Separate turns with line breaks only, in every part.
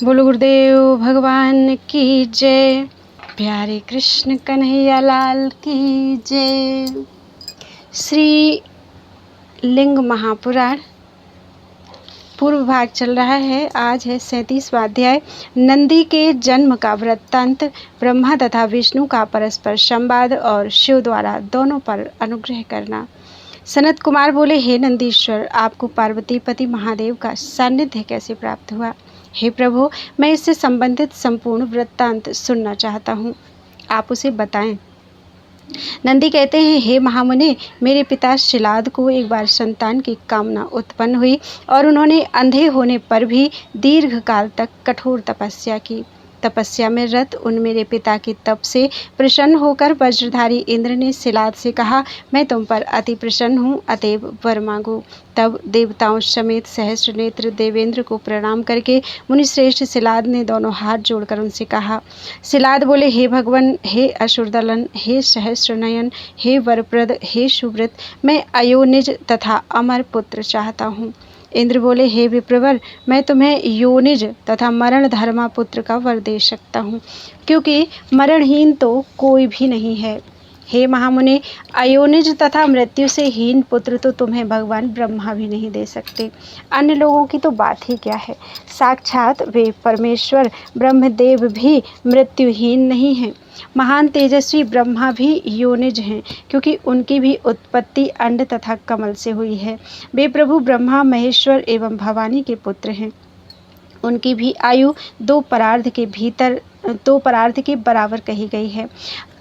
बोलो गुरुदेव भगवान की जय। प्यारे कृष्ण कन्हैया लाल की जय। श्री लिंग महापुराण पूर्व भाग चल रहा है। आज है 37वां अध्याय। नंदी के जन्म का वृत्तांत, ब्रह्मा तथा विष्णु का परस्पर संवाद और शिव द्वारा दोनों पर अनुग्रह करना। सनत कुमार बोले, हे नंदीश्वर, आपको पार्वती पति महादेव का सानिध्य कैसे प्राप्त हुआ? हे प्रभु, मैं इससे संबंधित संपूर्ण वृत्तांत सुनना चाहता हूँ, आप उसे बताएं। नंदी कहते हैं, हे महामुनि, मेरे पिता शिलाद को एक बार संतान की कामना उत्पन्न हुई और उन्होंने अंधे होने पर भी दीर्घ काल तक कठोर तपस्या की। तपस्या में रत उन मेरे पिता की तप से प्रसन्न होकर वज्रधारी इंद्र ने शिलाद से कहा, मैं तुम पर अति प्रसन्न हूँ, अतएव वर मांगो। तब देवताओं समेत सहस्र नेत्र देवेंद्र को प्रणाम करके मुनिश्रेष्ठ शिलाद ने दोनों हाथ जोड़कर उनसे कहा। शिलाद बोले, हे भगवान, हे असुरदलन, हे सहस्र नयन, हे वरप्रद, हे सुव्रत, मैं अयोनिज तथा अमर पुत्र चाहता हूँ। इंद्र बोले, हे विप्रवर, मैं तुम्हें योनिज तथा मरण धर्मा पुत्र का वर दे सकता हूँ, क्योंकि मरणहीन तो कोई भी नहीं है। हे महामुनि, अयोनिज तथा मृत्यु से हीन पुत्र तो तुम्हें भगवान ब्रह्मा भी नहीं दे सकते। अन्य लोगों की तो बात ही क्या है, साक्षात वे परमेश्वर ब्रह्मदेव भी मृत्युहीन नहीं हैं। महान तेजस्वी ब्रह्मा भी योनिज हैं, क्योंकि उनकी भी उत्पत्ति अंड तथा कमल से हुई है। वे प्रभु ब्रह्मा महेश्वर एवं भवानी के पुत्र हैं। उनकी भी आयु दो परार्ध के बराबर कही गई है।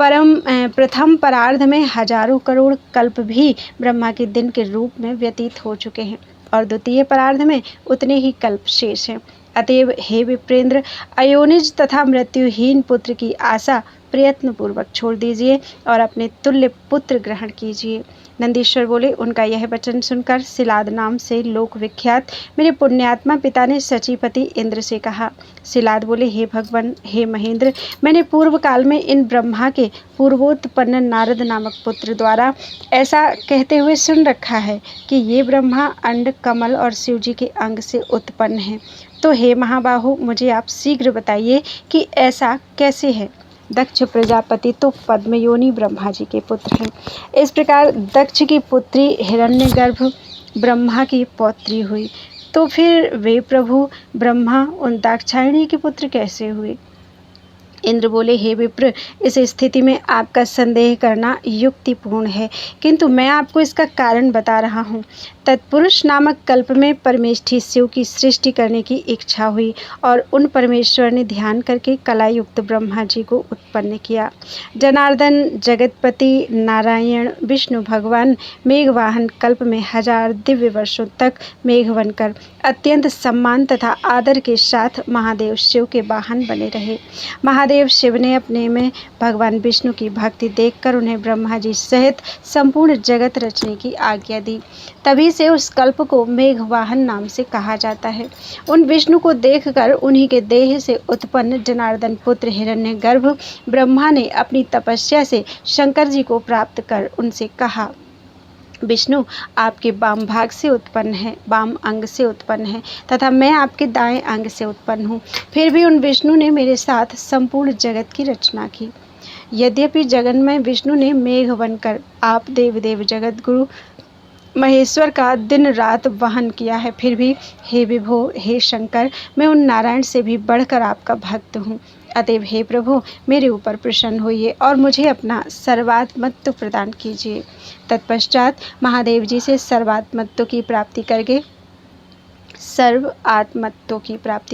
प्रथम परार्ध में हजारों करोड़ कल्प भी ब्रह्मा के दिन के रूप में व्यतीत हो चुके हैं और द्वितीय परार्ध में उतने ही कल्प शेष हैं। अतएव हे विप्रेंद्र, अयोनिज तथा मृत्युहीन पुत्र की आशा प्रयत्न पूर्वक छोड़ दीजिए और अपने तुल्य पुत्र ग्रहण कीजिए। नंदीश्वर बोले, उनका यह वचन सुनकर शिलाद नाम से लोक विख्यात मेरे पुण्यात्मा पिता ने सचीपति इंद्र से कहा। शिलाद बोले, हे भगवान, हे महेंद्र, मैंने पूर्व काल में इन ब्रह्मा के पूर्वोत्पन्न नारद नामक पुत्र द्वारा ऐसा कहते हुए सुन रखा है कि ये ब्रह्मा अंड कमल और शिव जी के अंग से उत्पन्न हैं। तो हे महाबाहु, मुझे आप शीघ्र बताइए कि ऐसा कैसे है। दक्ष प्रजापति तो पद्मयोनि ब्रह्मा जी के पुत्र हैं। इस प्रकार दक्ष की पुत्री हिरण्यगर्भ ब्रह्मा की पौत्री हुई, तो फिर वे प्रभु ब्रह्मा उन दाक्षायणी के पुत्र कैसे हुए? इंद्र बोले, हे विप्र, इस स्थिति में आपका संदेह करना युक्तिपूर्ण है, किंतु मैं आपको इसका कारण बता रहा हूँ। तत्पुरुष नामक कल्प में परमेष्ठी शिव की सृष्टि करने की इच्छा हुई और उन परमेश्वर ने ध्यान करके कलायुक्त ब्रह्मा जी को उत्पन्न किया। जनार्दन, जगतपति, नारायण, विष्णु भगवान मेघवाहन कल्प में 1000 दिव्य वर्षों तक मेघ बनकर अत्यंत सम्मान तथा आदर के साथ महादेव शिव के वाहन बने रहे। महादेव शिव ने अपने में भगवान विष्णु की भक्ति देखकर उन्हें ब्रह्मा जी सहित संपूर्ण जगत रचने की आज्ञा दी। तभी से उस कल्प को मेघवाहन नाम से कहा जाता है। उन विष्णु को देखकर उन्हीं के देह से उत्पन्न जनार्दन पुत्र हिरण्यगर्भ ब्रह्मा ने अपनी तपस्या से शंकर जी को प्राप्त कर उनसे कहा, विष्णु आपके वाम भाग से उत्पन्न है, वाम अंग से उत्पन्न है तथा मैं आपके दाएं अंग से उत्पन्न हूँ। फिर भी उन विष्णु ने मेरे साथ संपूर्ण जगत की रचना की। यद्यपि जगन्मय विष्णु ने मेघ बनकर आप देव जगत गुरु महेश्वर का दिन रात वहन किया है, फिर भी हे विभो, हे शंकर, मैं उन नारायण से भी बढ़कर आपका भक्त हूँ। अतएव हे प्रभु, मेरे ऊपर प्रसन्न होइए और मुझे अपना सर्वात्मत्व प्रदान कीजिए। तत्पश्चात महादेव जी से सर्वात्मत्व की प्राप्ति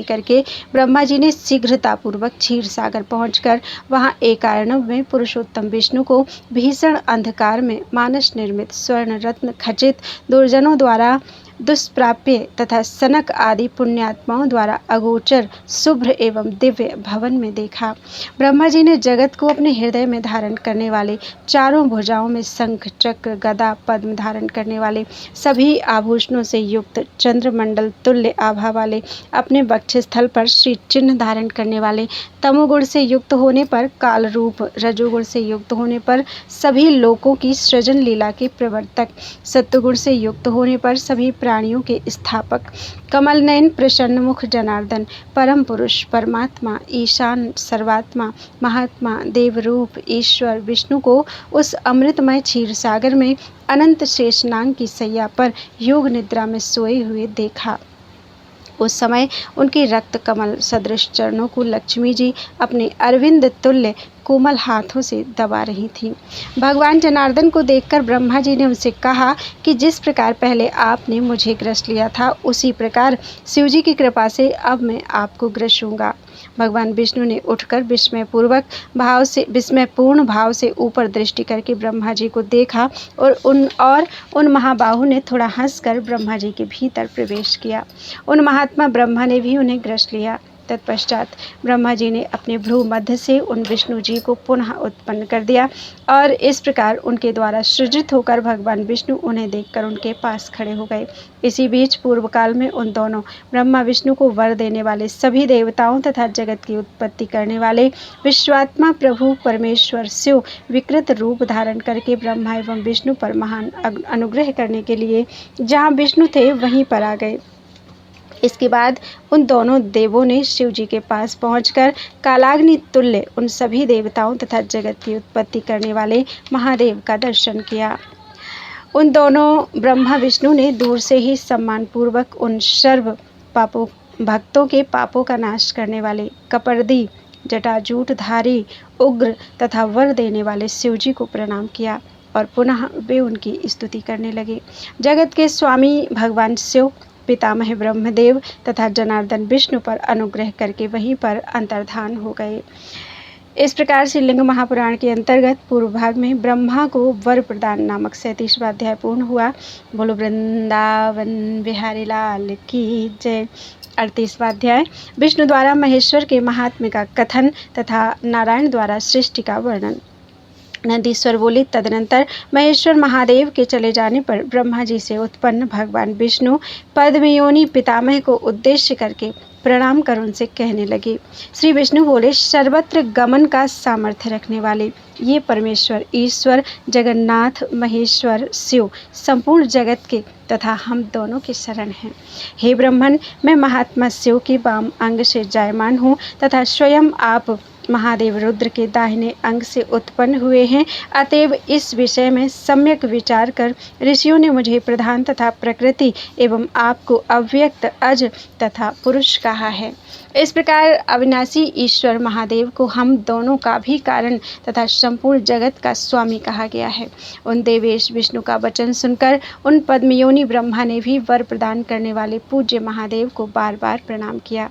करके ब्रह्मा जी ने शीघ्रतापूर्वक क्षीर सागर पहुँचकर वहाँ एकार्णव में पुरुषोत्तम विष्णु को भीषण अंधकार में मानस निर्मित स्वर्ण रत्न खचित दुर्जनों द्वारा दुष्प्राप्य तथा सनक आदि पुण्यात्माओं द्वारा अगोचर शुभ्र एवं दिव्य भवन में देखा। ब्रह्मा जी ने जगत को अपने हृदय में धारण करने वाले, चारों भुजाओं में शंख चक्र गदा पद्म धारण करने वाले, सभी आभूषणों से युक्त, चंद्रमंडल तुल्य आभा वाले, अपने वक्षस्थल पर श्री चिन्ह धारण करने वाले, तमोगुण से युक्त होने पर काल रूप, रजोगुण से युक्त होने पर सभी लोकों की सृजन लीला के प्रवर्तक, सत्वगुण से युक्त होने पर सभी प्राणियों के स्थापक, कमल नयन प्रसन्न मुख जनार्दन, परम पुरुष परमात्मा, ईशान सर्वात्मा, महात्मा, देवरूप ईश्वर विष्णु को उस अमृतमय क्षीर सागर में अनंत शेषनाग की सैया पर योग निद्रा में सोए हुए देखा। उस समय उनके रक्त कमल सदृश चरणों को लक्ष्मी जी अपने अरविंद तुल्य कोमल हाथों से दबा रही थीं। भगवान जनार्दन को देखकर ब्रह्मा जी ने उनसे कहा कि जिस प्रकार पहले आपने मुझे ग्रस लिया था, उसी प्रकार शिव जी की कृपा से अब मैं आपको ग्रसूंगा। भगवान विष्णु ने उठकर विस्मयपूर्ण भाव से ऊपर दृष्टि करके ब्रह्मा जी को देखा और उन महाबाहु ने थोड़ा हंसकर ब्रह्मा जी के भीतर प्रवेश किया। उन महात्मा ब्रह्मा ने भी उन्हें ग्रस लिया। तत्पश्चात ब्रह्मा जी ने अपने भ्रू मध्य से उन विष्णु जी को पुनः उत्पन्न कर दिया और इस प्रकार उनके द्वारा सृजित होकर भगवान विष्णु उन्हें देखकर उनके पास खड़े हो गए। इसी बीच पूर्व काल में उन दोनों ब्रह्मा विष्णु को वर देने वाले सभी देवताओं तथा जगत की उत्पत्ति करने वाले विश्वात्मा प्रभु परमेश्वर शिव विकृत रूप धारण करके ब्रह्मा एवं विष्णु पर महान अनुग्रह करने के लिए जहाँ विष्णु थे वहीं पर आ गए। इसके बाद उन दोनों देवों ने शिव जी के पास पहुंचकर कालाग्नि तुल्य उन सभी देवताओं तथा जगत की उत्पत्ति करने वाले महादेव का दर्शन किया। उन दोनों ब्रह्मा विष्णु ने दूर से ही सम्मानपूर्वक उन सर्व भक्तों के पापों का नाश करने वाले कपर्दी जटाजूटधारी उग्र तथा वर देने वाले शिव जी को प्रणाम किया और पुनः वे उनकी स्तुति करने लगे। जगत के स्वामी भगवान शिव पितामह ब्रह्मदेव तथा जनार्दन विष्णु पर अनुग्रह करके वहीं पर अंतर्धान हो गए। इस प्रकार से लिंग महापुराण के अंतर्गत पूर्व भाग में ब्रह्मा को वर प्रदान नामक 37वां अध्याय पूर्ण हुआ। बोलो वृंदावन बिहारी लाल की जय। 38वां अध्याय विष्णु द्वारा महेश्वर के महात्म्य का कथन तथा नारायण द्वारा सृष्टि का वर्णन। नंदीश्वर बोले, तदनंतर महेश्वर महादेव के चले जाने पर ब्रह्मा जी से उत्पन्न भगवान विष्णु पद्मयोनि पितामह को उद्देश्य करके प्रणाम कर उनसे कहने लगे। श्री विष्णु बोले, सर्वत्र गमन का सामर्थ्य रखने वाले ये परमेश्वर ईश्वर जगन्नाथ महेश्वर शिव संपूर्ण जगत के तथा हम दोनों के शरण हैं। हे ब्रह्मन, मैं महात्मा शिव के वाम अंग से जायमान हूँ तथा स्वयं आप महादेव रुद्र के दाहिने अंग से उत्पन्न हुए हैं। अतएव इस विषय में सम्यक विचार कर ऋषियों ने मुझे प्रधान तथा प्रकृति एवं आपको अव्यक्त अज तथा पुरुष कहा है। इस प्रकार अविनाशी ईश्वर महादेव को हम दोनों का भी कारण तथा संपूर्ण जगत का स्वामी कहा गया है। उन देवेश विष्णु का वचन सुनकर उन पद्मयोनि ब्रह्मा ने भी वर प्रदान करने वाले पूज्य महादेव को बार बार प्रणाम किया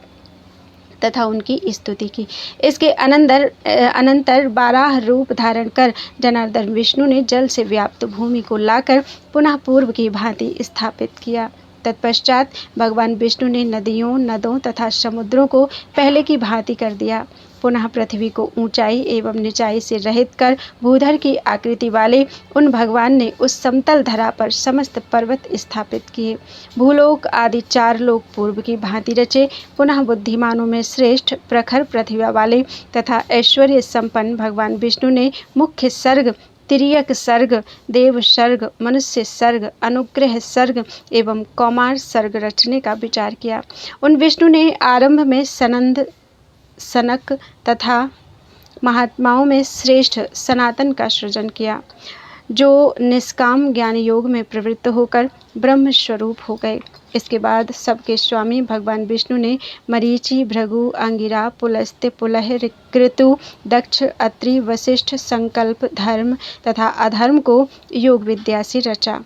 तथा उनकी स्तुति की। इसके अनंतर 12 रूप धारण कर जनार्दन विष्णु ने जल से व्याप्त भूमि को लाकर पुनः पूर्व की भांति स्थापित किया। तत्पश्चात भगवान विष्णु ने नदों तथा समुद्रों को पहले की भांति कर दिया। पुनः पृथ्वी को ऊंचाई एवं निचाई से रहित कर भूधर की आकृति वाले उन भगवान ने उस समतल धरा पर समस्त पर्वत स्थापित किए। भूलोक आदि 4 लोक पूर्व की भांति रचे। पुनः बुद्धिमानों में श्रेष्ठ प्रखर प्रतिभा वाले तथा ऐश्वर्य संपन्न भगवान विष्णु ने मुख्य सर्ग, तिर्यक सर्ग, देव सर्ग, मनुष्य सर्ग, अनुग्रह सर्ग एवं कौमार सर्ग रचने का विचार किया। उन विष्णु ने आरंभ में सनंद, सनक तथा महात्माओं में श्रेष्ठ सनातन का सृजन किया, जो निष्काम ज्ञान योग में प्रवृत्त होकर ब्रह्म स्वरूप हो गए। इसके बाद सबके स्वामी भगवान विष्णु ने मरीचि, भृगु, अंगिरा, पुलस्त्य, पुलह, क्रतु, दक्ष, अत्रि, वशिष्ठ, संकल्प, धर्म तथा अधर्म को योग विद्या से रचा।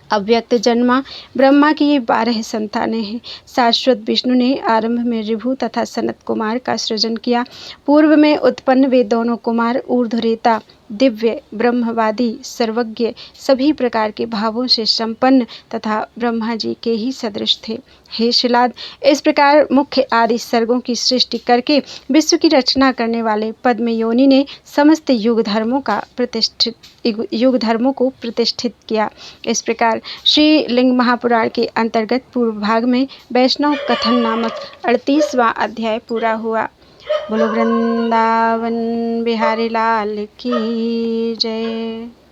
अव्यक्त जन्मा ब्रह्मा की ये 12 संतानें हैं। शाश्वत विष्णु ने आरंभ में ऋभु तथा सनत कुमार का सृजन किया। पूर्व में उत्पन्न वे दोनों कुमार ऊर्ध्वरेता, दिव्य, ब्रह्मवादी, सर्वज्ञ, सभी प्रकार के भावों से संपन्न तथा ब्रह्मा जी के ही सदृश थे। हे शिलाद, इस प्रकार मुख्य आदि सर्गों की सृष्टि करके विश्व की रचना करने वाले पद्मयोनि ने समस्त युग धर्मों को प्रतिष्ठित किया। इस प्रकार श्री लिंग महापुराण के अंतर्गत पूर्व भाग में वैष्णव कथन नामक 38वां अध्याय पूरा हुआ। बोलो वृंदावन बिहारी लाल की जय।